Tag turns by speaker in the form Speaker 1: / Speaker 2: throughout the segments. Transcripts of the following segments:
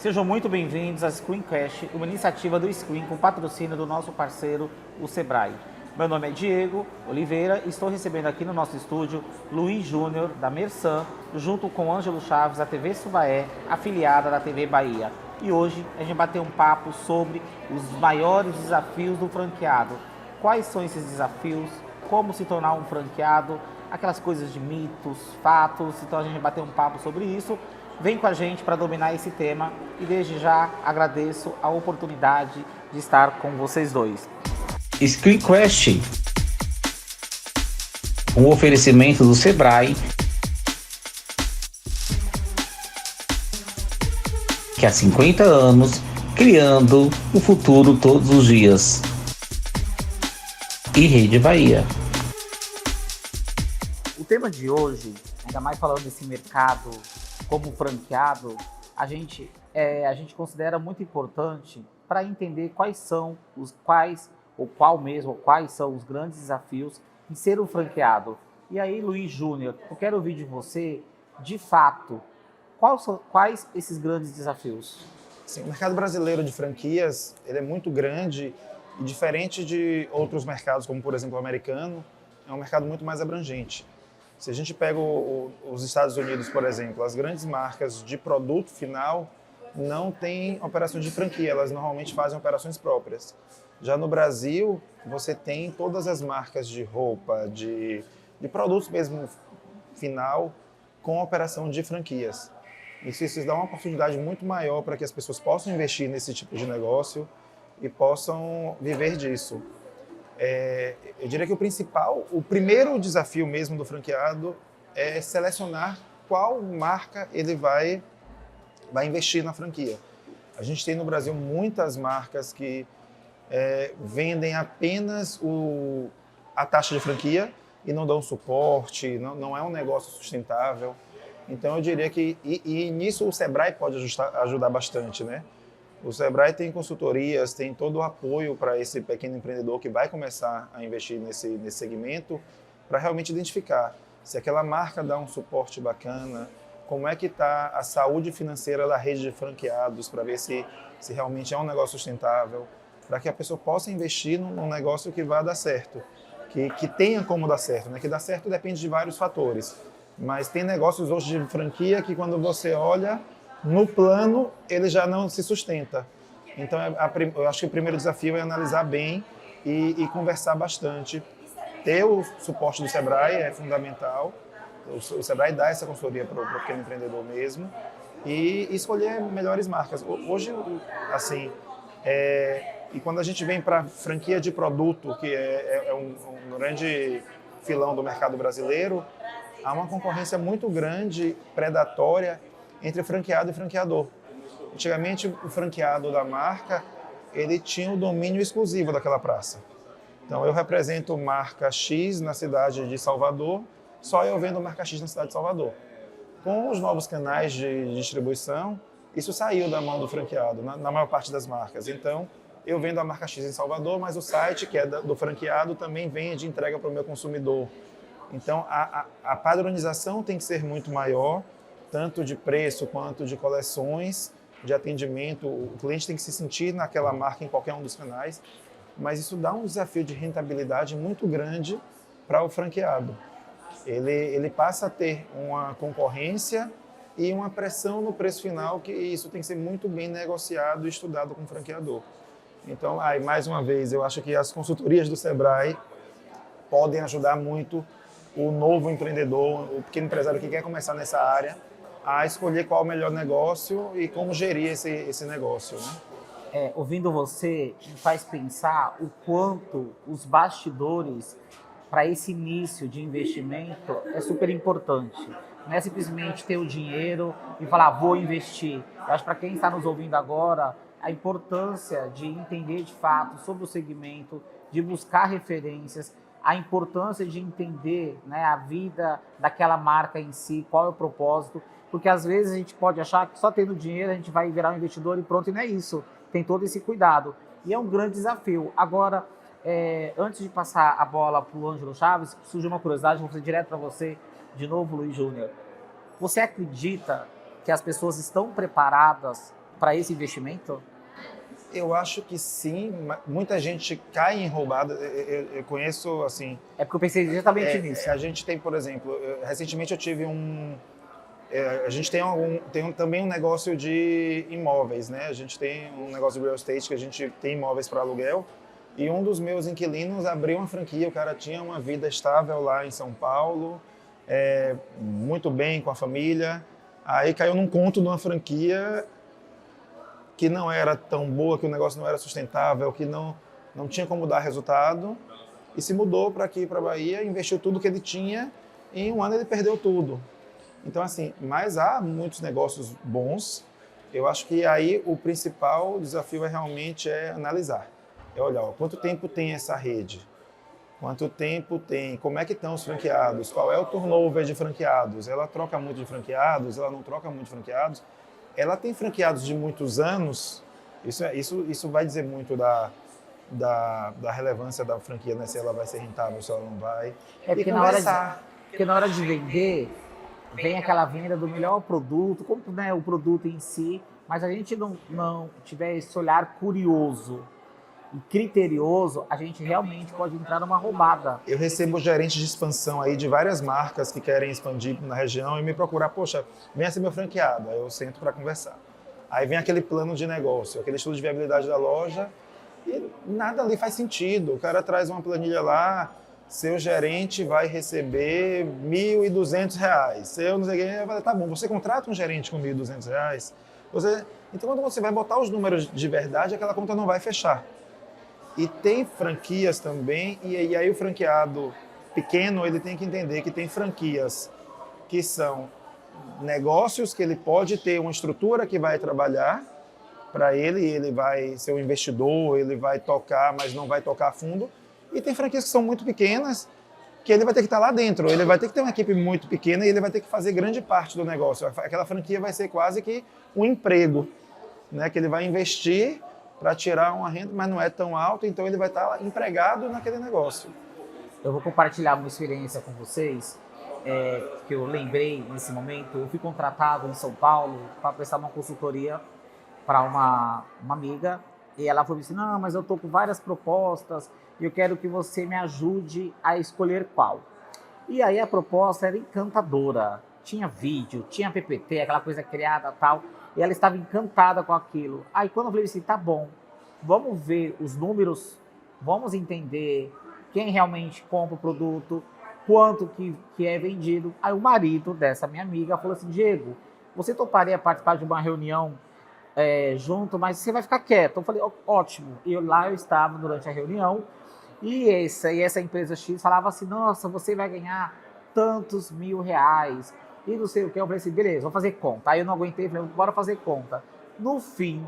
Speaker 1: Sejam muito bem-vindos a Screencast, uma iniciativa do Screen com patrocínio do nosso parceiro, o Sebrae. Meu nome é Diego Oliveira e estou recebendo aqui no nosso estúdio Luiz Júnior, da Mersan, junto com Ângelo Chaves, da TV Subaé, afiliada da TV Bahia. E hoje a gente vai bater um papo sobre os maiores desafios do franqueado. Quais são esses desafios? Como se tornar um franqueado? Aquelas coisas de mitos, fatos. Então a gente vai bater um papo sobre isso. Vem com a gente para dominar esse tema e desde já agradeço a oportunidade de estar com vocês dois.
Speaker 2: Screencast, um oferecimento do Sebrae, que há 50 anos criando o futuro todos os dias. E Rede Bahia.
Speaker 1: O tema de hoje, ainda mais falando desse mercado como franqueado, a gente considera muito importante para entender quais são quais são os grandes desafios em ser um franqueado. E aí, Luiz Júnior, eu quero ouvir de você, de fato, quais esses grandes desafios?
Speaker 3: Sim, o mercado brasileiro de franquias ele é muito grande e diferente de outros mercados, como por exemplo o americano, é um mercado muito mais abrangente. Se a gente pega os Estados Unidos, por exemplo, as grandes marcas de produto final não têm operações de franquia, elas normalmente fazem operações próprias. Já no Brasil, você tem todas as marcas de roupa, de produtos mesmo final, com operação de franquias. Isso dá uma oportunidade muito maior para que as pessoas possam investir nesse tipo de negócio e possam viver disso. Eu diria que o primeiro desafio mesmo do franqueado é selecionar qual marca ele vai investir na franquia. A gente tem no Brasil muitas marcas que vendem apenas a taxa de franquia e não dão suporte, não é um negócio sustentável. Então eu diria que, e nisso o Sebrae pode ajudar bastante, né? O Sebrae tem consultorias, tem todo o apoio para esse pequeno empreendedor que vai começar a investir nesse segmento, para realmente identificar se aquela marca dá um suporte bacana, como é que está a saúde financeira da rede de franqueados, para ver se realmente é um negócio sustentável, para que a pessoa possa investir num negócio que vá dar certo, que tenha como dar certo, né? Que dar certo depende de vários fatores, mas tem negócios hoje de franquia que quando você olha, no plano, ele já não se sustenta. Então, eu acho que o primeiro desafio é analisar bem e conversar bastante. Ter o suporte do Sebrae é fundamental. O Sebrae dá essa consultoria para o pequeno empreendedor mesmo. E escolher melhores marcas. Hoje, assim, e quando a gente vem para franquia de produto, que é um grande filão do mercado brasileiro, há uma concorrência muito grande, predatória, entre franqueado e franqueador. Antigamente, o franqueado da marca, ele tinha o domínio exclusivo daquela praça. Então, eu represento marca X na cidade de Salvador, só eu vendo marca X na cidade de Salvador. Com os novos canais de distribuição, isso saiu da mão do franqueado, na maior parte das marcas. Então, eu vendo a marca X em Salvador, mas o site, que é do franqueado, também vende e entrega para o meu consumidor. Então, a padronização tem que ser muito maior, tanto de preço quanto de coleções, de atendimento. O cliente tem que se sentir naquela marca em qualquer um dos canais, mas isso dá um desafio de rentabilidade muito grande para o franqueado. Ele passa a ter uma concorrência e uma pressão no preço final, que isso tem que ser muito bem negociado e estudado com o franqueador. Então, mais uma vez, eu acho que as consultorias do Sebrae podem ajudar muito o novo empreendedor, o pequeno empresário que quer começar nessa área, a escolher qual é o melhor negócio e como gerir esse negócio, né?
Speaker 1: Ouvindo você, me faz pensar o quanto os bastidores para esse início de investimento é super importante. Não é simplesmente ter o dinheiro e falar, vou investir. Eu acho que para quem está nos ouvindo agora, a importância de entender de fato sobre o segmento, de buscar referências, a importância de entender, né, a vida daquela marca em si, qual é o propósito, porque às vezes a gente pode achar que só tendo dinheiro a gente vai virar um investidor e pronto, e não é isso. Tem todo esse cuidado. E é um grande desafio. Agora, antes de passar a bola para o Ângelo Chaves, surgiu uma curiosidade, vou fazer direto para você, de novo, Luiz Júnior. Você acredita que as pessoas estão preparadas para esse investimento?
Speaker 3: Eu acho que sim, muita gente cai em roubada. Eu conheço, assim...
Speaker 1: É porque eu pensei exatamente nisso.
Speaker 3: A gente tem, por exemplo, recentemente eu tive a gente tem também um negócio de imóveis, né? A gente tem um negócio de real estate que a gente tem imóveis para aluguel. E um dos meus inquilinos abriu uma franquia, o cara tinha uma vida estável lá em São Paulo, muito bem com a família. Aí caiu num conto de uma franquia que não era tão boa, que o negócio não era sustentável, que não tinha como dar resultado. E se mudou para aqui, para a Bahia, investiu tudo que ele tinha e em um ano ele perdeu tudo. Então, assim, mas há muitos negócios bons. Eu acho que aí o principal desafio realmente analisar. É olhar, quanto tempo tem essa rede? Quanto tempo tem? Como é que estão os franqueados? Qual é o turnover de franqueados? Ela troca muito de franqueados? Ela não troca muito de franqueados? Ela tem franqueados de muitos anos? Isso vai dizer muito da relevância da franquia, né? Se ela vai ser rentável, se ela não vai.
Speaker 1: Porque na hora de vender, vem aquela venda do melhor produto, como, né, o produto em si, mas a gente não tiver esse olhar curioso e criterioso, a gente realmente pode entrar numa roubada.
Speaker 3: Eu recebo gerentes de expansão aí de várias marcas que querem expandir na região e me procurar, poxa, venha ser meu franqueado. Aí eu sento para conversar. Aí vem aquele plano de negócio, aquele estudo de viabilidade da loja e nada ali faz sentido. O cara traz uma planilha lá, seu gerente vai receber R$ 1.200. Seu não sei o que, eu falei, tá bom, você contrata um gerente com R$ 1.200? Então quando você vai botar os números de verdade, aquela conta não vai fechar. E tem franquias também, e aí o franqueado pequeno, ele tem que entender que tem franquias que são negócios que ele pode ter uma estrutura que vai trabalhar para ele vai ser um investidor, ele vai tocar, mas não vai tocar a fundo. E tem franquias que são muito pequenas, que ele vai ter que estar lá dentro, ele vai ter que ter uma equipe muito pequena e ele vai ter que fazer grande parte do negócio. Aquela franquia vai ser quase que um emprego, né, que ele vai investir para tirar uma renda, mas não é tão alta, então ele vai estar empregado naquele negócio.
Speaker 1: Eu vou compartilhar uma experiência com vocês, que eu lembrei nesse momento. Eu fui contratado em São Paulo para prestar uma consultoria para uma amiga, e ela falou assim, não, mas eu estou com várias propostas e eu quero que você me ajude a escolher qual. E aí a proposta era encantadora, tinha vídeo, tinha PPT, aquela coisa criada e tal, e ela estava encantada com aquilo. Aí quando eu falei assim, tá bom, vamos ver os números, vamos entender quem realmente compra o produto, quanto que é vendido. Aí o marido dessa minha amiga falou assim, Diego, você toparia participar de uma reunião junto, mas você vai ficar quieto. Eu falei, ótimo. E lá eu estava durante a reunião, e essa empresa X falava assim, nossa, você vai ganhar tantos R$ 1.000, e não sei o que. Eu falei assim, beleza, vou fazer conta. Aí eu não aguentei, falei, bora fazer conta. No fim,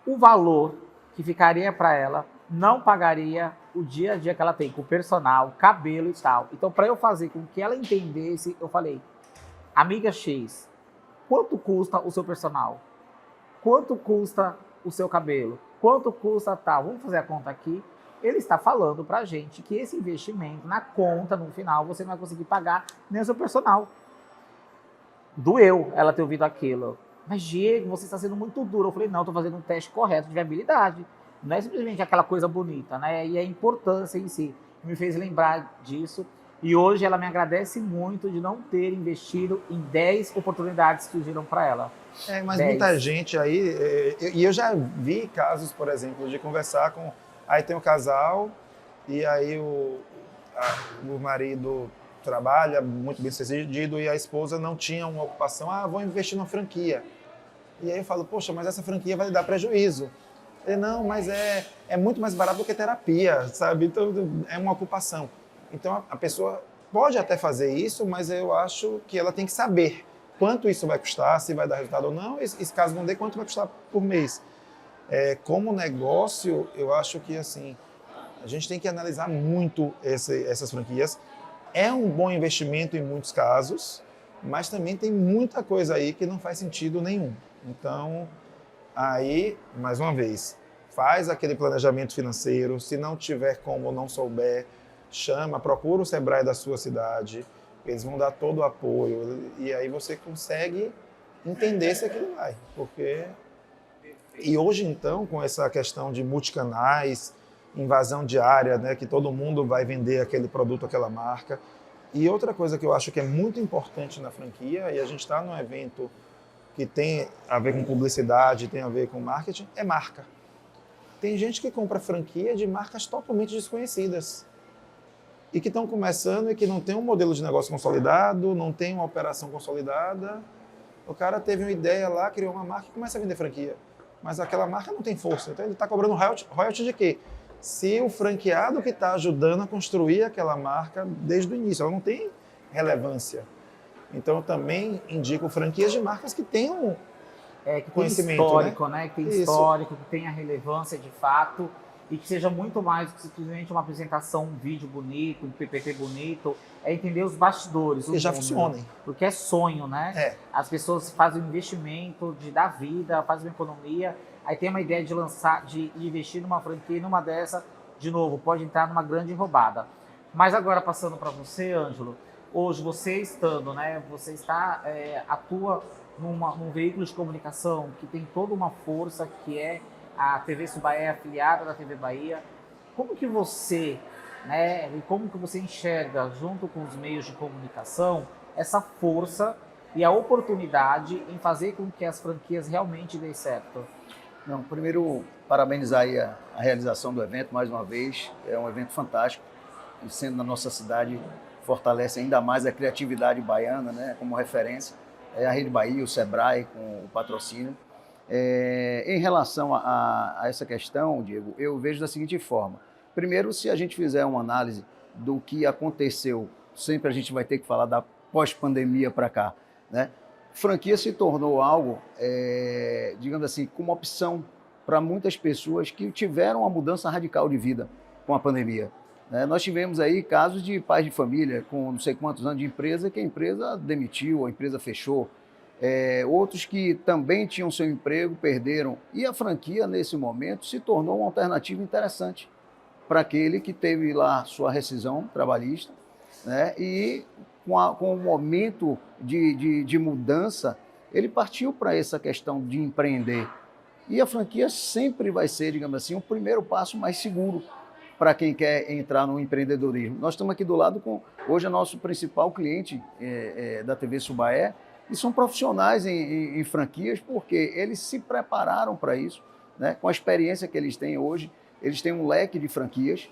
Speaker 1: o valor que ficaria para ela não pagaria o dia a dia que ela tem com o personal, cabelo e tal. Então, para eu fazer com que ela entendesse, eu falei, amiga X, quanto custa o seu personal? Quanto custa o seu cabelo? Quanto custa tal? Vamos fazer a conta aqui. Ele está falando para a gente que esse investimento na conta, no final, você não vai conseguir pagar nem o seu personal. Doeu ela ter ouvido aquilo. Mas, Diego, você está sendo muito duro. Eu falei, não, estou fazendo um teste correto de viabilidade. Não é simplesmente aquela coisa bonita, né? E a importância em si. Me fez lembrar disso. E hoje ela me agradece muito de não ter investido em 10 oportunidades que surgiram para ela.
Speaker 3: Mas
Speaker 1: 10.
Speaker 3: Muita gente aí... E eu já vi casos, por exemplo, de conversar com... Aí tem um casal e aí o marido trabalha muito bem sucedido e a esposa não tinha uma ocupação. Vou investir numa franquia. E aí eu falo, poxa, mas essa franquia vai lhe dar prejuízo. Ele, não, mas é muito mais barato do que terapia, sabe? Então é uma ocupação. Então a pessoa pode até fazer isso, mas eu acho que ela tem que saber quanto isso vai custar, se vai dar resultado ou não. Esse caso não dê, quanto vai custar por mês. Como negócio, eu acho que assim, a gente tem que analisar muito essas franquias. É um bom investimento em muitos casos, mas também tem muita coisa aí que não faz sentido nenhum. Então, aí, mais uma vez, faz aquele planejamento financeiro. Se não tiver como, não souber, procura o Sebrae da sua cidade. Eles vão dar todo o apoio e aí você consegue entender se aquilo vai. Porque... E hoje, então, com essa questão de multicanais, invasão diária, né, que todo mundo vai vender aquele produto, aquela marca. E outra coisa que eu acho que é muito importante na franquia, e a gente está num evento que tem a ver com publicidade, tem a ver com marketing, é marca. Tem gente que compra franquia de marcas totalmente desconhecidas e que estão começando e que não tem um modelo de negócio consolidado, não tem uma operação consolidada. O cara teve uma ideia lá, criou uma marca e começa a vender franquia. Mas aquela marca não tem força. Então ele está cobrando royalty de quê? Se o franqueado que está ajudando a construir aquela marca desde o início, ela não tem relevância. Então eu também indico franquias de marcas que tenham
Speaker 1: que
Speaker 3: conhecimento,
Speaker 1: tem histórico, né? Que tem
Speaker 3: Isso.
Speaker 1: histórico, que tenha relevância de fato e que seja muito mais do que simplesmente uma apresentação, um vídeo bonito, um PPT bonito. É entender os bastidores.
Speaker 3: Que já funcionem.
Speaker 1: Porque é sonho, né?
Speaker 3: É.
Speaker 1: As pessoas fazem um investimento de dar vida, fazem uma economia, aí tem uma ideia de lançar, de investir numa franquia e numa dessa, de novo, pode entrar numa grande roubada. Mas agora passando para você, Ângelo, hoje você estando, né? Você está, atua num veículo de comunicação que tem toda uma força, que é a TV Subaé, afiliada da TV Bahia. Como que você, né, e como que você enxerga, junto com os meios de comunicação, essa força e a oportunidade em fazer com que as franquias realmente dêem certo?
Speaker 4: Não, primeiro, parabenizar aí a realização do evento, mais uma vez. É um evento fantástico, e sendo na nossa cidade, fortalece ainda mais a criatividade baiana, né, como referência. É a Rede Bahia, o Sebrae, com o patrocínio. Em relação a essa questão, Diego, eu vejo da seguinte forma. Primeiro, se a gente fizer uma análise do que aconteceu, sempre a gente vai ter que falar da pós-pandemia para cá, né? Franquia se tornou algo, digamos assim, como opção para muitas pessoas que tiveram uma mudança radical de vida com a pandemia. Nós tivemos aí casos de pais de família com não sei quantos anos de empresa, que a empresa demitiu, a empresa fechou. Outros que também tinham seu emprego, perderam. E a franquia, nesse momento, se tornou uma alternativa interessante para aquele que teve lá sua rescisão trabalhista, né? E com o momento de mudança, ele partiu para essa questão de empreender. E a franquia sempre vai ser, digamos assim, o primeiro passo mais seguro para quem quer entrar no empreendedorismo. Nós estamos aqui do lado com, hoje, o nosso principal cliente da TV Subaé, e são profissionais em franquias, porque eles se prepararam para isso, né? Com a experiência que eles têm hoje, eles têm um leque de franquias,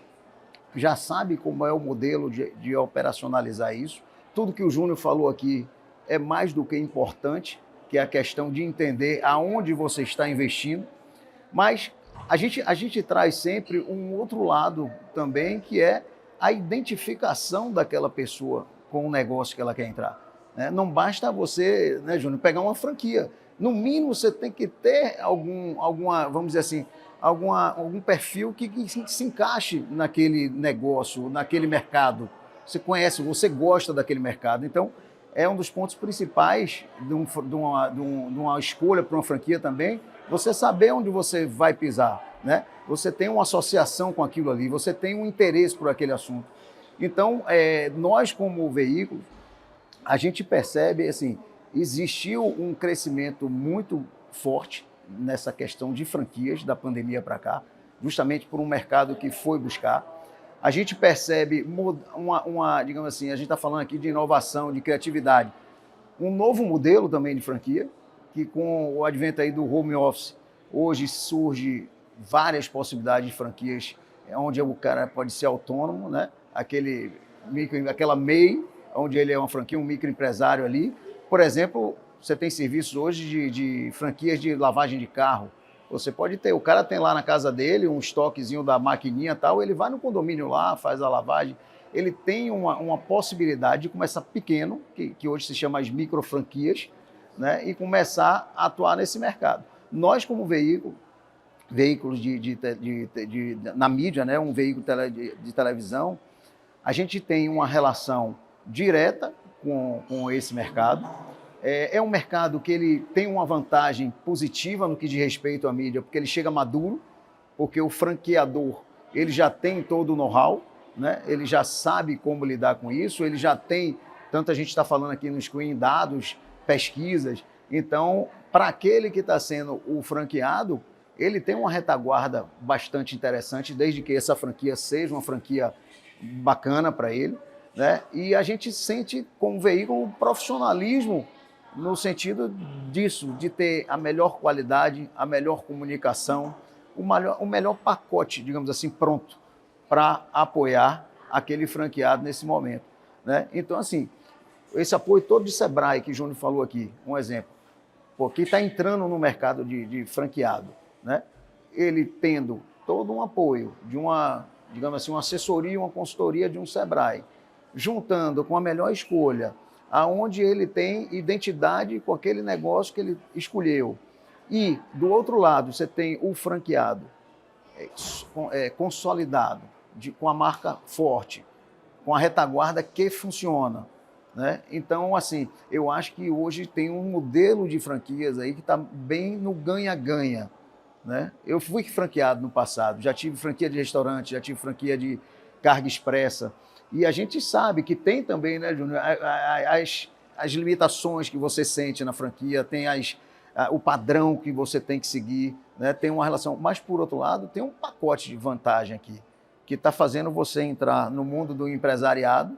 Speaker 4: já sabem como é o modelo de operacionalizar isso. Tudo que o Júnior falou aqui é mais do que importante, que é a questão de entender aonde você está investindo, mas a gente traz sempre um outro lado também, que é a identificação daquela pessoa com o negócio que ela quer entrar. Não basta você, né, Júnior, pegar uma franquia. No mínimo, você tem que ter alguma, vamos dizer assim, algum perfil que se encaixe naquele negócio, naquele mercado. Você conhece, você gosta daquele mercado. Então, é um dos pontos principais de uma escolha para uma franquia também, você saber onde você vai pisar, né? Você tem uma associação com aquilo ali, você tem um interesse por aquele assunto. Então, nós como veículo, a gente percebe, assim, existiu um crescimento muito forte nessa questão de franquias da pandemia para cá, justamente por um mercado que foi buscar. A gente percebe digamos assim, a gente está falando aqui de inovação, de criatividade, um novo modelo também de franquia, que com o advento aí do home office, hoje surge várias possibilidades de franquias, onde o cara pode ser autônomo, né? Aquela MEI, onde ele é uma franquia, um microempresário ali. Por exemplo, você tem serviços hoje de franquias de lavagem de carro. Você pode ter, o cara tem lá na casa dele um estoquezinho da maquininha e tal, ele vai no condomínio lá, faz a lavagem. Ele tem uma possibilidade de começar pequeno, que hoje se chama as micro franquias, né, e começar a atuar nesse mercado. Nós, como veículos na mídia, né, um veículo de televisão, a gente tem uma relação direta com esse mercado. É um mercado que ele tem uma vantagem positiva no que diz respeito à mídia, porque ele chega maduro, porque o franqueador ele já tem todo o know-how, né? Ele já sabe como lidar com isso, ele já tem, tanto a gente está falando aqui no Screen, dados, pesquisas, Então, para aquele que está sendo o franqueado, ele tem uma retaguarda bastante interessante, desde que essa franquia seja uma franquia bacana para ele, né? E a gente sente como veículo profissionalismo no sentido disso, de ter a melhor qualidade, a melhor comunicação, o melhor pacote, digamos assim, pronto para apoiar aquele franqueado nesse momento, né? Então, assim, esse apoio todo de Sebrae, que o Júnior falou aqui, um exemplo, porque está entrando no mercado de franqueado, né? Ele tendo todo um apoio de uma, digamos assim, uma assessoria, uma consultoria de um Sebrae, juntando com a melhor escolha, aonde ele tem identidade com aquele negócio que ele escolheu. E, do outro lado, você tem o franqueado consolidado, com a marca forte, com a retaguarda que funciona, né? Então, assim, eu acho que hoje tem um modelo de franquias aí que está bem no ganha-ganha, né? Eu fui franqueado no passado, já tive franquia de restaurante, já tive franquia de carga expressa, e a gente sabe que tem também, né, Júnior, as limitações que você sente na franquia, tem o padrão que você tem que seguir, né? Tem uma relação, mas por outro lado tem um pacote de vantagem aqui, que está fazendo você entrar no mundo do empresariado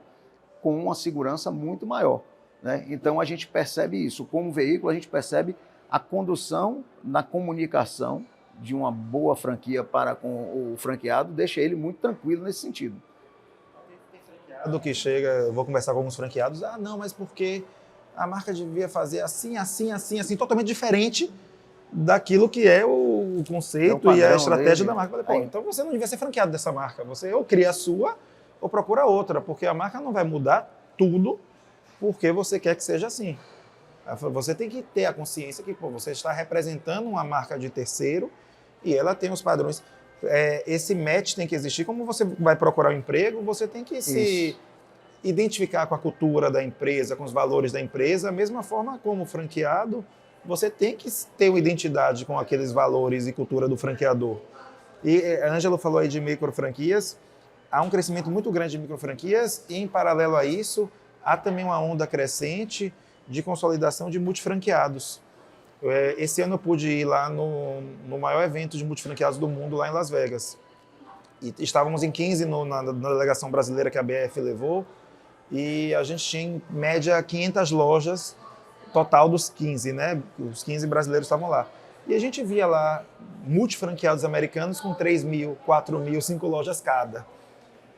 Speaker 4: com uma segurança muito maior, né? Então a gente percebe isso, como veículo a gente percebe a condução na comunicação de uma boa franquia para com o franqueado, deixa ele muito tranquilo nesse sentido.
Speaker 3: Do que chega, eu vou conversar com alguns franqueados, não, mas porque a marca devia fazer assim, assim, assim, assim, totalmente diferente daquilo que é o conceito e a estratégia da marca. Eu falei, então você não devia ser franqueado dessa marca, você ou cria a sua ou procura outra, porque a marca não vai mudar tudo porque você quer que seja assim. Você tem que ter a consciência que você está representando uma marca de terceiro e ela tem os padrões. Esse match tem que existir. Como você vai procurar um emprego, você tem que se identificar com a cultura da empresa, com os valores da empresa. Da mesma forma como franqueado, você tem que ter uma identidade com aqueles valores e cultura do franqueador. E a Ângela falou aí de microfranquias. Há um crescimento muito grande de microfranquias e, em paralelo a isso, há também uma onda crescente de consolidação de multifranqueados. Esse ano eu pude ir lá no maior evento de multifranqueados do mundo, lá em Las Vegas. E estávamos em 15 na delegação brasileira que a BF levou, e a gente tinha, em média, 500 lojas, total dos 15, né? Os 15 brasileiros estavam lá. E a gente via lá multifranqueados americanos com 3.000, 4.000, 5 lojas cada.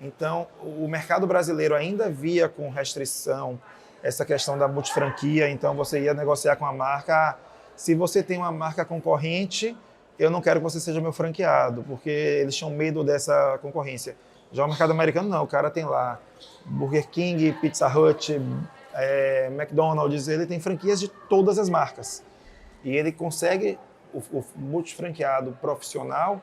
Speaker 3: Então, o mercado brasileiro ainda via com restrição essa questão da multifranquia, então você ia negociar com a marca, se você tem uma marca concorrente, eu não quero que você seja meu franqueado, porque eles tinham medo dessa concorrência. Já o mercado americano não, o cara tem lá Burger King, Pizza Hut, McDonald's, ele tem franquias de todas as marcas. E ele consegue, o multifranqueado profissional,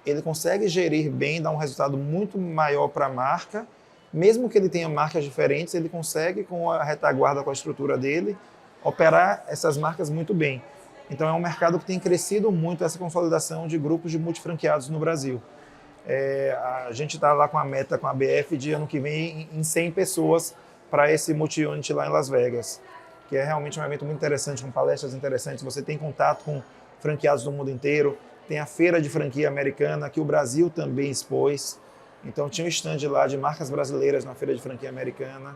Speaker 3: ele consegue gerir bem, dar um resultado muito maior para a marca, mesmo que ele tenha marcas diferentes, ele consegue, com a retaguarda, com a estrutura dele, operar essas marcas muito bem. Então é um mercado que tem crescido muito essa consolidação de grupos de multifranqueados no Brasil. A gente está lá com a meta, com a BF, de ano que vem em 100 pessoas para esse multi-unit lá em Las Vegas, que é realmente um evento muito interessante, com palestras interessantes. Você tem contato com franqueados do mundo inteiro, tem a feira de franquia americana, que o Brasil também expôs. Então tinha um stand lá de marcas brasileiras na feira de franquia americana.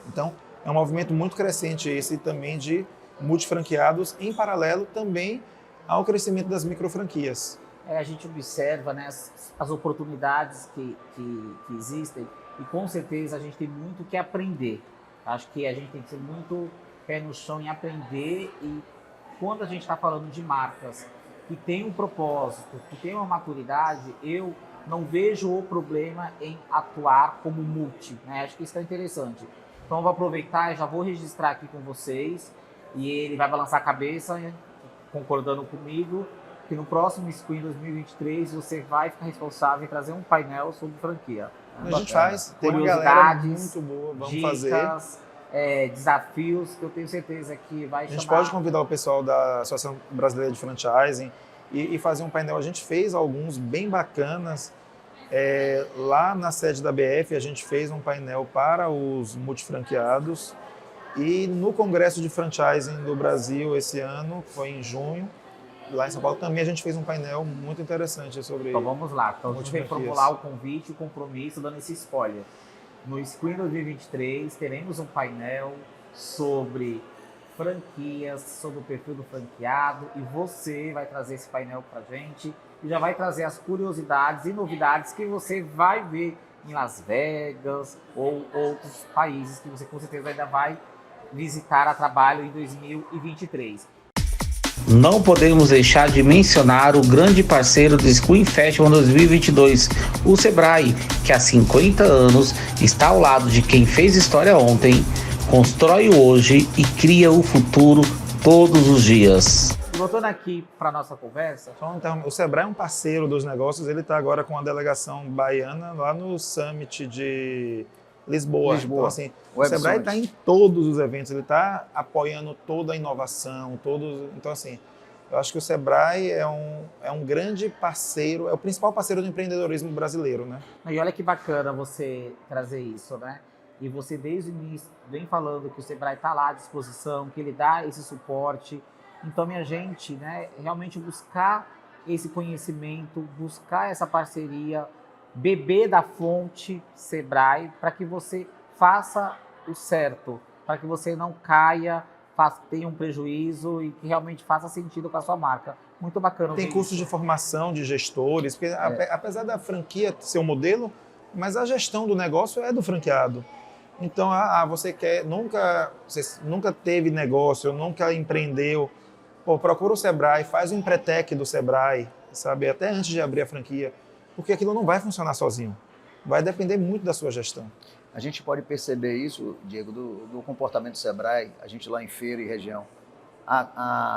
Speaker 3: Então é um movimento muito crescente esse também de multifranqueados, em paralelo também ao crescimento das microfranquias.
Speaker 1: A gente observa, né, as oportunidades que existem, e com certeza a gente tem muito que aprender. Acho que a gente tem que ser muito pé no chão em aprender, e quando a gente está falando de marcas que tem um propósito, que tem uma maturidade, eu não vejo o problema em atuar como multi, né? Acho que isso é interessante. Então eu vou aproveitar e já vou registrar aqui com vocês, e ele vai balançar a cabeça, concordando comigo, que no próximo Screen 2023 você vai ficar responsável em trazer um painel sobre franquia.
Speaker 3: A gente faz, tem uma galera muito boa, vamos
Speaker 1: dicas,
Speaker 3: fazer.
Speaker 1: Desafios que eu tenho certeza que vai chamar.
Speaker 3: A gente pode convidar o pessoal da Associação Brasileira de Franchising e fazer um painel. A gente fez alguns bem bacanas. Lá na sede da BF a gente fez um painel para os multifranqueados E no Congresso de Franchising do Brasil esse ano, foi em junho, lá em São Paulo, também a gente fez um painel muito interessante sobre...
Speaker 1: Então vamos lá. Então a gente vai
Speaker 3: multifranquias.
Speaker 1: formular o convite, o compromisso, dando esse spoiler. No Screen 2023 teremos um painel sobre franquias, sobre o perfil do franqueado, e você vai trazer esse painel pra gente e já vai trazer as curiosidades e novidades que você vai ver em Las Vegas ou outros países que você com certeza ainda vai visitar a trabalho em 2023.
Speaker 2: Não podemos deixar de mencionar o grande parceiro do Screen Festival 2022, o Sebrae, que há 50 anos está ao lado de quem fez história ontem, constrói o hoje e cria o futuro todos os dias.
Speaker 1: E voltando aqui para nossa conversa,
Speaker 3: Então, o Sebrae é um parceiro dos negócios, ele está agora com a delegação baiana lá no Summit de Lisboa. Então, assim, o Sebrae está em todos os eventos, ele está apoiando toda a inovação, então, assim, eu acho que o Sebrae é um grande parceiro, é o principal parceiro do empreendedorismo brasileiro, né?
Speaker 1: e olha que bacana você trazer isso, né? E você desde o início vem falando que o Sebrae está lá à disposição, que ele dá esse suporte. Então, minha gente, né, realmente buscar esse conhecimento, buscar essa parceria, beber da fonte Sebrae para que você faça o certo, para que você não caia, tenha um prejuízo e que realmente faça sentido com a sua marca. Muito bacana.
Speaker 3: Tem cursos de formação de gestores, porque apesar da franquia ser um modelo, mas a gestão do negócio é do franqueado. Então, você nunca teve negócio, nunca empreendeu, procura o Sebrae, faz um empretec do Sebrae, sabe, até antes de abrir a franquia, porque aquilo não vai funcionar sozinho. Vai depender muito da sua gestão.
Speaker 4: A gente pode perceber isso, Diego, do comportamento do Sebrae, a gente lá em Feira e região.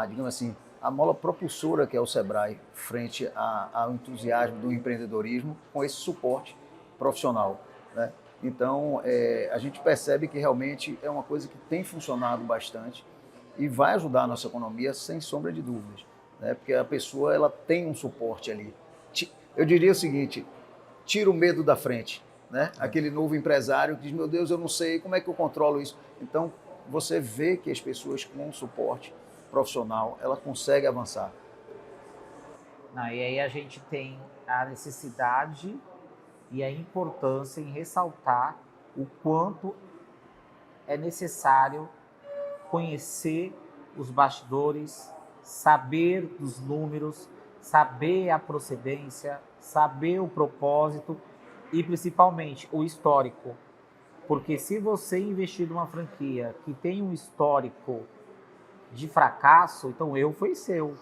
Speaker 4: Digamos assim, a mola propulsora que é o Sebrae frente ao entusiasmo do empreendedorismo com esse suporte profissional, né? Então, a gente percebe que realmente é uma coisa que tem funcionado bastante e vai ajudar a nossa economia sem sombra de dúvidas, né? Porque a pessoa ela tem um suporte ali. Eu diria o seguinte, tira o medo da frente, né? Aquele novo empresário que diz, meu Deus, eu não sei, como é que eu controlo isso? Então, você vê que as pessoas com um suporte profissional, ela consegue avançar.
Speaker 1: E aí a gente tem a necessidade e a importância em ressaltar o quanto é necessário conhecer os bastidores, saber dos números, saber a procedência, saber o propósito e principalmente o histórico. Porque se você investir numa franquia que tem um histórico de fracasso, então o erro foi seu.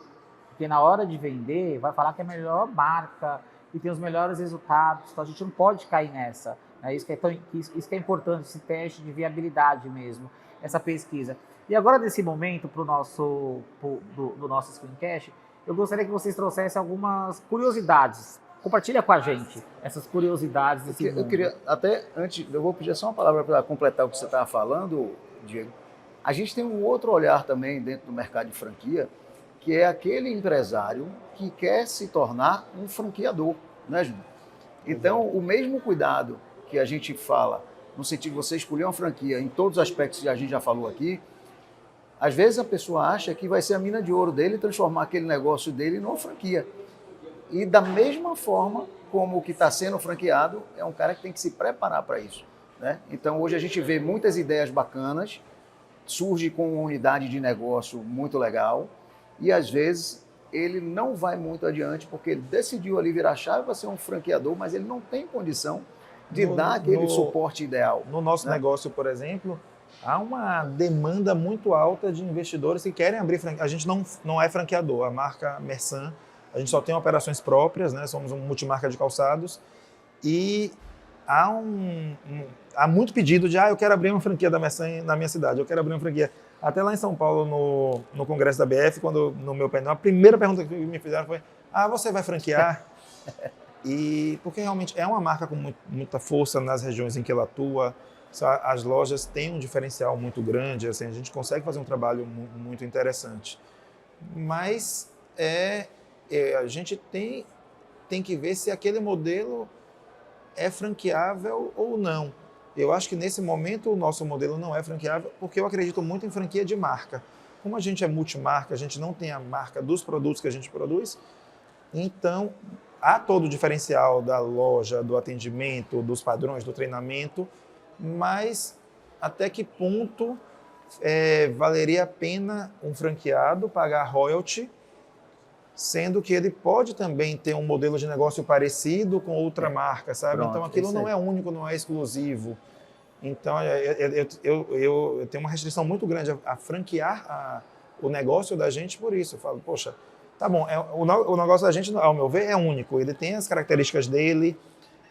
Speaker 1: Porque na hora de vender, vai falar que é a melhor marca e tem os melhores resultados. Então a gente não pode cair nessa. Né? Isso que é importante, esse teste de viabilidade mesmo, essa pesquisa. E agora, nesse momento, do nosso Screencast, eu gostaria que vocês trouxessem algumas curiosidades. Compartilha com a gente essas curiosidades desse mundo.
Speaker 4: Eu queria, até antes, eu vou pedir só uma palavra para completar o que você estava falando, Diego. A gente tem um outro olhar também dentro do mercado de franquia, que é aquele empresário que quer se tornar um franqueador, né, Júnior? Então, o mesmo cuidado que a gente fala, no sentido de você escolher uma franquia em todos os aspectos que a gente já falou aqui, às vezes a pessoa acha que vai ser a mina de ouro dele transformar aquele negócio dele numa franquia. E da mesma forma como o que está sendo franqueado, é um cara que tem que se preparar para isso, né? Então, hoje a gente vê muitas ideias bacanas, surge com uma unidade de negócio muito legal, e às vezes ele não vai muito adiante porque ele decidiu ali virar chave para ser um franqueador, mas ele não tem condição de dar aquele suporte ideal.
Speaker 3: No nosso negócio, por exemplo, há uma demanda muito alta de investidores que querem abrir franquia. A gente não é franqueador, a marca Mersan, a gente só tem operações próprias, né? Somos uma multimarca de calçados e há muito pedido de eu quero abrir uma franquia da Mersan na minha cidade, eu quero abrir uma franquia. Até lá em São Paulo, no congresso da BF, no meu painel, a primeira pergunta que me fizeram foi: você vai franquear? E porque realmente é uma marca com muita força nas regiões em que ela atua, as lojas têm um diferencial muito grande, assim, a gente consegue fazer um trabalho muito interessante. Mas a gente tem que ver se aquele modelo é franqueável ou não. Eu acho que nesse momento o nosso modelo não é franqueável, porque eu acredito muito em franquia de marca. Como a gente é multimarca, a gente não tem a marca dos produtos que a gente produz, então há todo o diferencial da loja, do atendimento, dos padrões, do treinamento, mas até que ponto valeria a pena um franqueado pagar royalty, sendo que ele pode também ter um modelo de negócio parecido com outra marca, sabe?
Speaker 4: Pronto,
Speaker 3: Então aquilo não é único, não é exclusivo. Então eu tenho uma restrição muito grande a franquear o negócio da gente por isso. Eu falo, poxa, tá bom, o negócio da gente, ao meu ver, é único. Ele tem as características dele,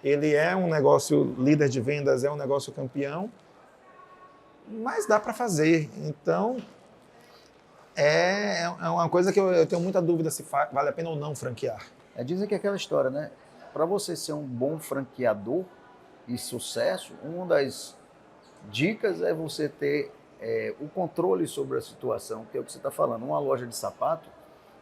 Speaker 3: ele é um negócio líder de vendas, é um negócio campeão, mas dá para fazer. Então, é uma coisa que eu tenho muita dúvida se vale a pena ou não franquear.
Speaker 4: Dizem que é aquela história, né? Para você ser um bom franqueador e sucesso, uma das dicas é você ter o controle sobre a situação, que é o que você está falando. Uma loja de sapato,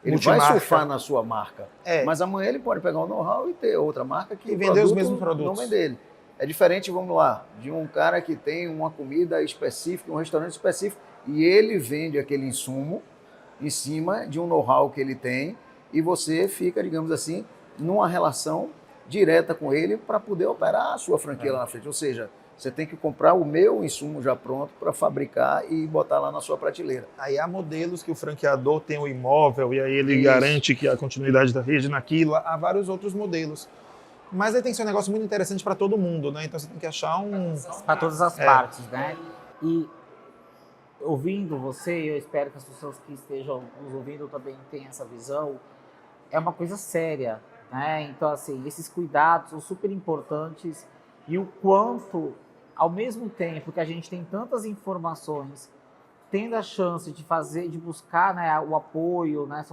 Speaker 4: ele vai surfar na sua marca, mas amanhã ele pode pegar um know-how e ter outra marca que
Speaker 3: vender os mesmos produtos.
Speaker 4: Não vem dele. É diferente, vamos lá, de um cara que tem uma comida específica, um restaurante específico, e ele vende aquele insumo em cima de um know-how que ele tem, e você fica, digamos assim, numa relação direta com ele para poder operar a sua franquia lá na frente. Ou seja, você tem que comprar o meu insumo já pronto para fabricar e botar lá na sua prateleira.
Speaker 3: Aí há modelos que o franqueador tem o imóvel e aí ele garante que a continuidade da rede naquilo. Há vários outros modelos. Mas aí tem que ser um negócio muito interessante para todo mundo, né? Então você tem que achar
Speaker 1: para todas as partes, né? E ouvindo você, eu espero que as pessoas que estejam nos ouvindo também tenham essa visão, é uma coisa séria, né? Então, assim, esses cuidados são super importantes e o quanto, ao mesmo tempo que a gente tem tantas informações, tendo a chance de fazer, de buscar, né, o apoio, né,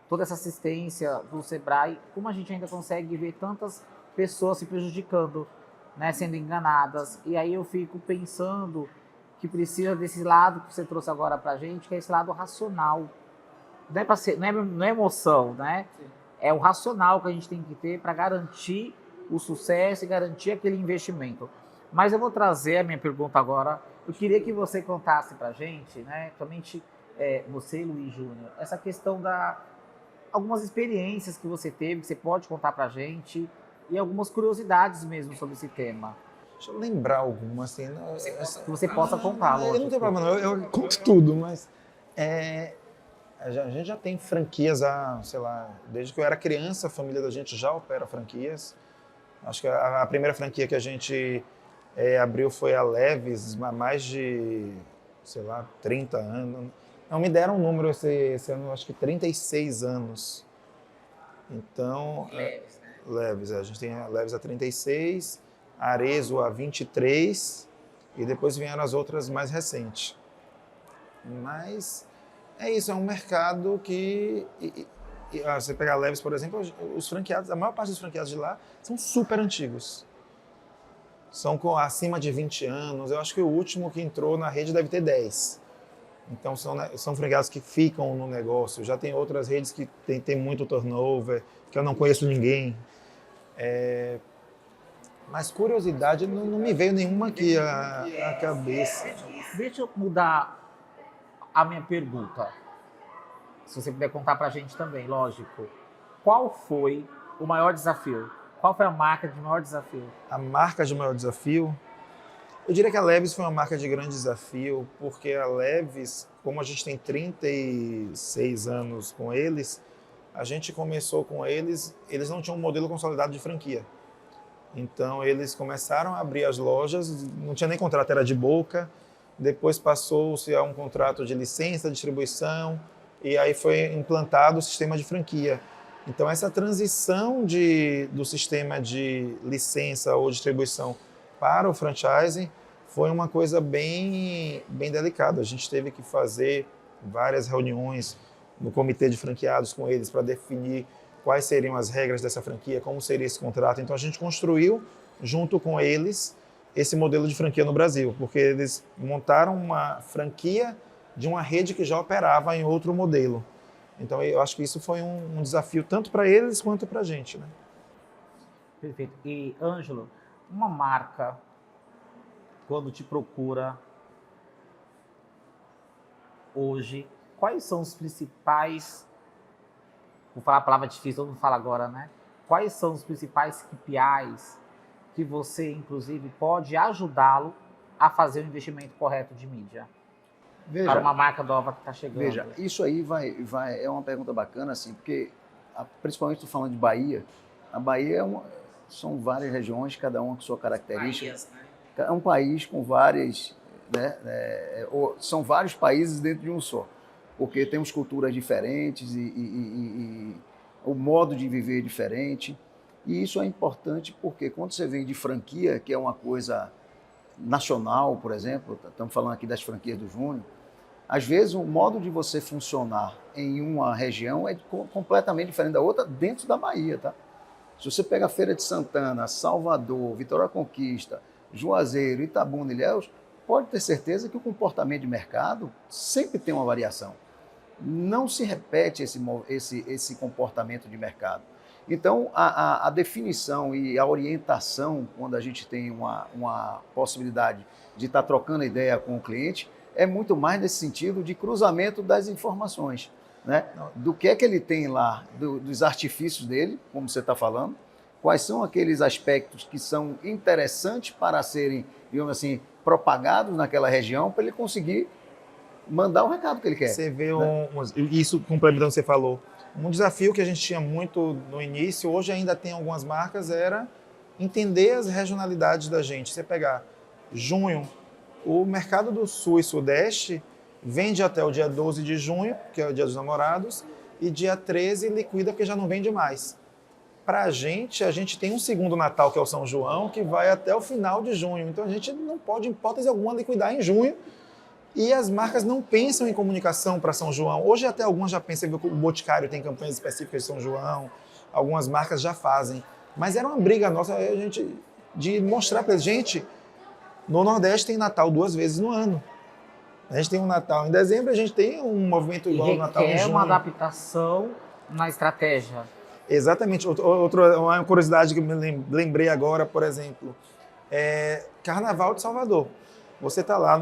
Speaker 1: toda essa assistência do Sebrae, como a gente ainda consegue ver tantas pessoas se prejudicando, né, sendo enganadas. E aí eu fico pensando que precisa desse lado que você trouxe agora pra gente, que é esse lado racional. Não é, não é emoção, né? Sim. É o racional que a gente tem que ter para garantir o sucesso e garantir aquele investimento. Mas eu vou trazer a minha pergunta agora. Eu queria que você contasse pra gente, né, somente você, Luiz Júnior, essa questão algumas experiências que você teve, que você pode contar pra gente, e algumas curiosidades mesmo sobre esse tema.
Speaker 3: Deixa eu lembrar algumas, assim.
Speaker 1: Que você possa contar, lógico.
Speaker 3: Não tem problema, não. Eu conto tudo, mas a gente já tem franquias sei lá, desde que eu era criança, a família da gente já opera franquias. Acho que a primeira franquia que a gente abriu foi a Leves, há mais de, sei lá, 30 anos. Não, me deram um número esse ano, acho que 36 anos. Então,
Speaker 1: Leves, né?
Speaker 3: Leves, a gente tem a Leves há 36, a Arezzo há 23 e depois vieram as outras mais recentes. Mas é isso, é um mercado que... você pegar a Leves, por exemplo, os franqueados, a maior parte dos franqueados de lá são super antigos. São acima de 20 anos. Eu acho que o último que entrou na rede deve ter 10. Então são franqueados que ficam no negócio. Já tem outras redes que tem muito turnover, que eu não conheço ninguém. Mas curiosidade, não me veio nenhuma aqui à cabeça.
Speaker 1: Deixa eu mudar a minha pergunta. Se você puder contar pra gente também, lógico. Qual foi o maior desafio? Qual foi a marca de maior desafio?
Speaker 3: A marca de maior desafio? Eu diria que a Leves foi uma marca de grande desafio, porque a Leves, como a gente tem 36 anos com eles, a gente começou com eles não tinham um modelo consolidado de franquia. Então eles começaram a abrir as lojas, não tinha nem contrato, era de boca, depois passou-se a um contrato de licença, distribuição, e aí foi implantado o sistema de franquia. Então essa transição do sistema de licença ou distribuição para o franchising foi uma coisa bem delicada. A gente teve que fazer várias reuniões no comitê de franqueados com eles para definir quais seriam as regras dessa franquia, como seria esse contrato. Então a gente construiu, junto com eles, esse modelo de franquia no Brasil, porque eles montaram uma franquia de uma rede que já operava em outro modelo. Então eu acho que isso foi um desafio tanto para eles quanto para a gente, né?
Speaker 1: Perfeito. E, Ângelo, uma marca quando te procura hoje, quais são os principais, vou falar a palavra difícil, todo mundo fala agora, né? Quais são os principais KPIs que você, inclusive, pode ajudá-lo a fazer o investimento correto de mídia? Para uma marca nova que está chegando.
Speaker 4: Veja, isso aí é uma pergunta bacana, assim, porque principalmente estou falando de Bahia. A Bahia são várias regiões, cada uma com sua característica.
Speaker 1: Bahias, né?
Speaker 4: É um país com várias, né, são vários países dentro de um só, porque temos culturas diferentes e o modo de viver é diferente. E isso é importante porque quando você vem de franquia, que é uma coisa nacional, por exemplo, estamos falando aqui das franquias do Júnior, às vezes o modo de você funcionar em uma região é completamente diferente da outra dentro da Bahia, tá? Se você pega a Feira de Santana, Salvador, Vitória da Conquista, Juazeiro, Itabuna, Ilhéus, pode ter certeza que o comportamento de mercado sempre tem uma variação. Não se repete esse comportamento de mercado. Então, a definição e a orientação, quando a gente tem uma possibilidade de estar trocando ideia com o cliente, é muito mais nesse sentido de cruzamento das informações, né? Do que é que ele tem lá, dos artifícios dele, como você está falando, quais são aqueles aspectos que são interessantes para serem, digamos assim, propagados naquela região, para ele conseguir mandar o recado que ele quer.
Speaker 3: Você vê isso complementando o que você falou. Um desafio que a gente tinha muito no início, hoje ainda tem algumas marcas, era entender as regionalidades da gente. Você pegar junho, o mercado do Sul e Sudeste vende até o dia 12 de junho, que é o dia dos namorados, e dia 13 liquida porque já não vende mais. Para a gente tem um segundo Natal, que é o São João, que vai até o final de junho. Então a gente não pode, em hipótese alguma, liquidar em junho. E as marcas não pensam em comunicação para São João. Hoje até algumas já pensam, o Boticário tem campanhas específicas de São João, algumas marcas já fazem. Mas era uma briga nossa de mostrar para eles, gente, no Nordeste tem Natal 2 vezes no ano. A gente tem um Natal em dezembro, a gente tem um movimento igual ao Natal em junho.
Speaker 1: É uma adaptação na estratégia.
Speaker 3: Exatamente. Uma curiosidade que me lembrei agora, por exemplo, Carnaval de Salvador. Você está lá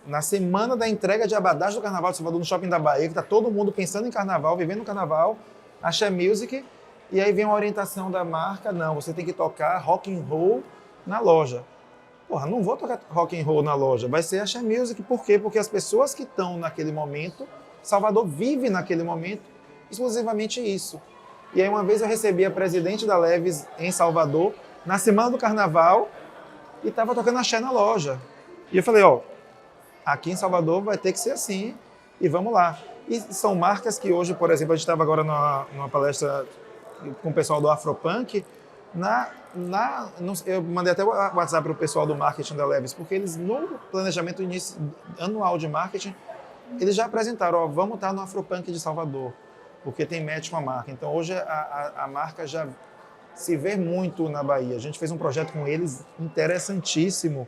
Speaker 3: na semana da entrega de abadás do Carnaval de Salvador, no Shopping da Bahia, que está todo mundo pensando em Carnaval, vivendo o Carnaval, Axé Music, e aí vem uma orientação da marca, não, você tem que tocar rock and roll na loja. Porra, não vou tocar rock and roll na loja, vai ser Axé Music. Por quê? Porque as pessoas que estão naquele momento, Salvador vive naquele momento exclusivamente isso. E aí uma vez eu recebi a presidente da Leves em Salvador, na semana do Carnaval, e estava tocando Axé na loja. E eu falei, aqui em Salvador vai ter que ser assim, e vamos lá. E são marcas que hoje, por exemplo, a gente estava agora numa palestra com o pessoal do Afropunk, eu mandei até o WhatsApp para o pessoal do marketing da Leves, porque eles, no planejamento anual de marketing, eles já apresentaram, vamos estar no Afropunk de Salvador, porque tem match com a marca. Então, hoje, a marca já se vê muito na Bahia. A gente fez um projeto com eles interessantíssimo,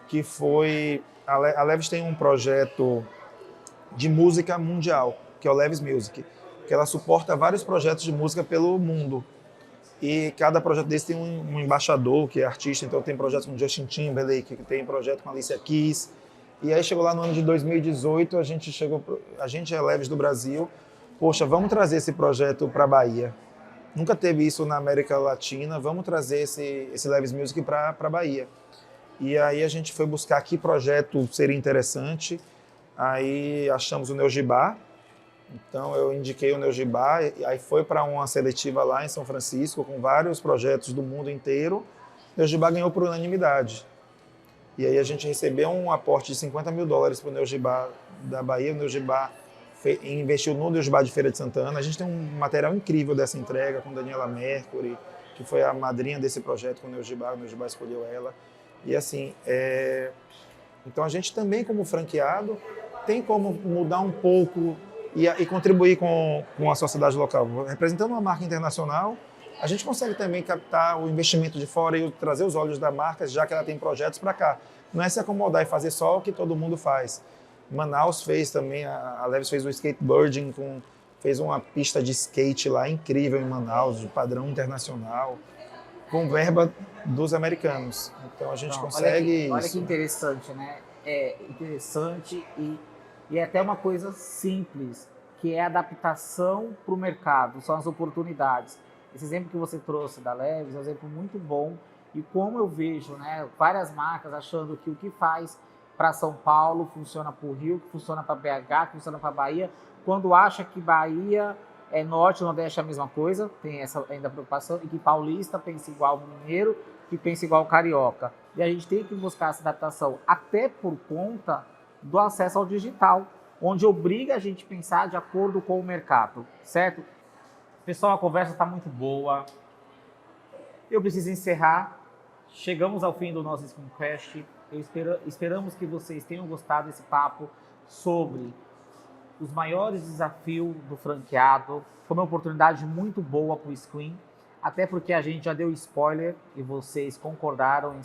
Speaker 3: que foi... A Leves tem um projeto de música mundial, que é o Leves Music, que ela suporta vários projetos de música pelo mundo. E cada projeto desse tem um embaixador, que é artista. Então tem projeto com Justin Timberlake, tem projeto com Alicia Keys. E aí chegou lá no ano de 2018, a gente é Leves do Brasil. Poxa, vamos trazer esse projeto para a Bahia. Nunca teve isso na América Latina, vamos trazer esse Leves Music para a Bahia. E aí a gente foi buscar que projeto seria interessante. Aí achamos o Neogibá. Então eu indiquei o Neogibá, e aí foi para uma seletiva lá em São Francisco, com vários projetos do mundo inteiro. O Neogibá ganhou por unanimidade. E aí a gente recebeu um aporte de $50 mil para o Neogibá da Bahia. O Neogibá investiu no Neogibá de Feira de Santana. A gente tem um material incrível dessa entrega com Daniela Mercury, que foi a madrinha desse projeto com o Neogibá escolheu ela. E assim, então a gente também, como franqueado, tem como mudar um pouco e contribuir com a sociedade local. Representando uma marca internacional, a gente consegue também captar o investimento de fora e trazer os olhos da marca, já que ela tem projetos para cá. Não é se acomodar e fazer só o que todo mundo faz. Manaus fez também, a Leves fez o skateboarding, fez uma pista de skate lá incrível em Manaus, de padrão internacional. com verba dos americanos. Então a gente consegue
Speaker 1: olha que
Speaker 3: isso.
Speaker 1: interessante, né? É interessante e é até uma coisa simples, que é a adaptação para o mercado, são as oportunidades. Esse exemplo que você trouxe da Leves é um exemplo muito bom e como eu vejo, né, várias marcas achando que o que faz para São Paulo funciona para o Rio, que funciona para BH, que funciona para Bahia, quando acha que Bahia é norte, nordeste é a mesma coisa, tem essa ainda preocupação, e que paulista pensa igual o mineiro, que pensa igual o carioca. E a gente tem que buscar essa adaptação, até por conta do acesso ao digital, onde obriga a gente a pensar de acordo com o mercado, certo? Pessoal, a conversa está muito boa. Eu preciso encerrar. Chegamos ao fim do nosso Screencast. Esperamos que vocês tenham gostado desse papo sobre os maiores desafios do franqueado. Foi uma oportunidade muito boa para o Screen, até porque a gente já deu spoiler e vocês concordaram em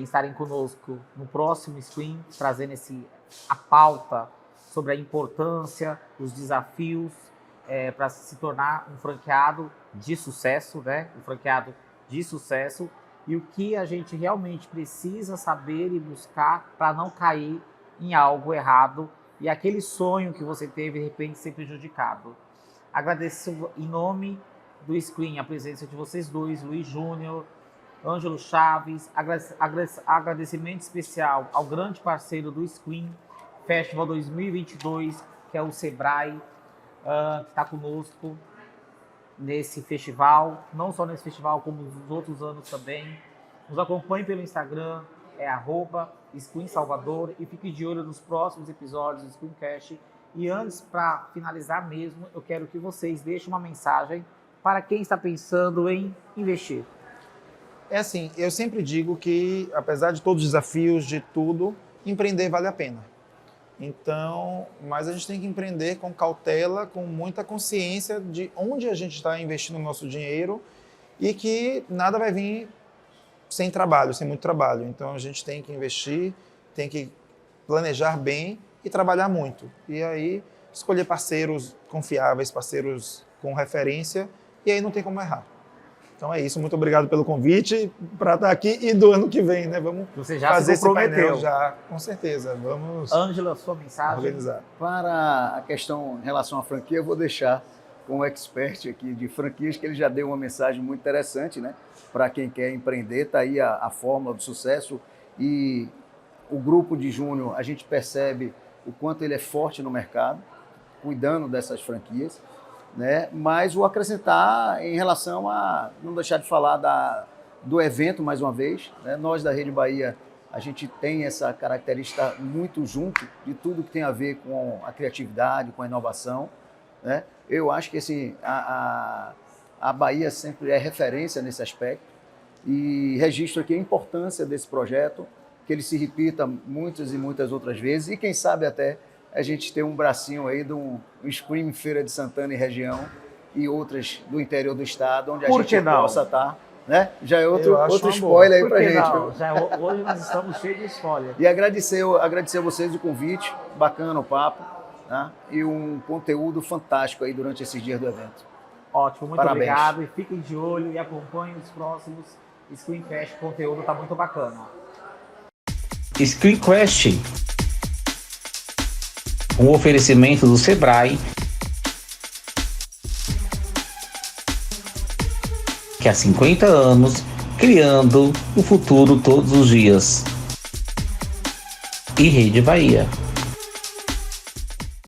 Speaker 1: estarem conosco no próximo Screen, trazendo a pauta sobre a importância, os desafios para se tornar um franqueado de sucesso, né? Um franqueado de sucesso e o que a gente realmente precisa saber e buscar para não cair em algo errado e aquele sonho que você teve de repente ser prejudicado. Agradeço em nome do Screen a presença de vocês dois, Luiz Júnior, Ângelo Chaves, agradecimento especial ao grande parceiro do Screen Festival 2022, que é o Sebrae, que está conosco nesse festival, não só nesse festival, como nos outros anos também. Nos acompanhe pelo Instagram, é @ScreenSalvador, e fique de olho nos próximos episódios do Screencast. E antes, para finalizar mesmo, eu quero que vocês deixem uma mensagem para quem está pensando em investir.
Speaker 3: É assim, eu sempre digo que, apesar de todos os desafios, de tudo, empreender vale a pena. Então, mas a gente tem que empreender com cautela, com muita consciência de onde a gente está investindo o nosso dinheiro e que nada vai vir sem trabalho, sem muito trabalho. Então, a gente tem que investir, tem que planejar bem e trabalhar muito. E aí, escolher parceiros confiáveis, parceiros com referência, e aí não tem como errar. Então é isso, muito obrigado pelo convite para estar aqui e do ano que vem, né? Vamos
Speaker 1: Você já
Speaker 3: fazer
Speaker 1: se comprometeu.
Speaker 3: esse painel já, com certeza. Vamos
Speaker 1: Ângela, sua mensagem.
Speaker 3: organizar.
Speaker 4: Para a questão em relação à franquia, eu vou deixar com o expert aqui de franquias, que ele já deu uma mensagem muito interessante, né? Para quem quer empreender, está aí a fórmula do sucesso. E o grupo de Júnior, a gente percebe o quanto ele é forte no mercado, cuidando dessas franquias, né? Mas o acrescentar em relação a não deixar de falar do evento mais uma vez, né? Nós da Rede Bahia, a gente tem essa característica muito junto de tudo que tem a ver com a criatividade, com a inovação, né? Eu acho que assim, a Bahia sempre é referência nesse aspecto e registro aqui a importância desse projeto, que ele se repita muitas e muitas outras vezes e quem sabe até a gente tem um bracinho aí de um Screen Feira de Santana e região e outras do interior do estado, onde a gente possa estar, né? Já é outro spoiler aí pra gente.
Speaker 1: Hoje nós estamos cheios de spoiler.
Speaker 4: E agradecer a vocês o convite, bacana o papo, tá? E um conteúdo fantástico aí durante esses dias do evento.
Speaker 1: Ótimo, muito
Speaker 4: Parabéns.
Speaker 1: obrigado e fiquem de olho e acompanhem os próximos Screencast, o conteúdo tá muito bacana.
Speaker 2: Screencast, um oferecimento do Sebrae, que há 50 anos criando o futuro todos os dias. E Rede Bahia.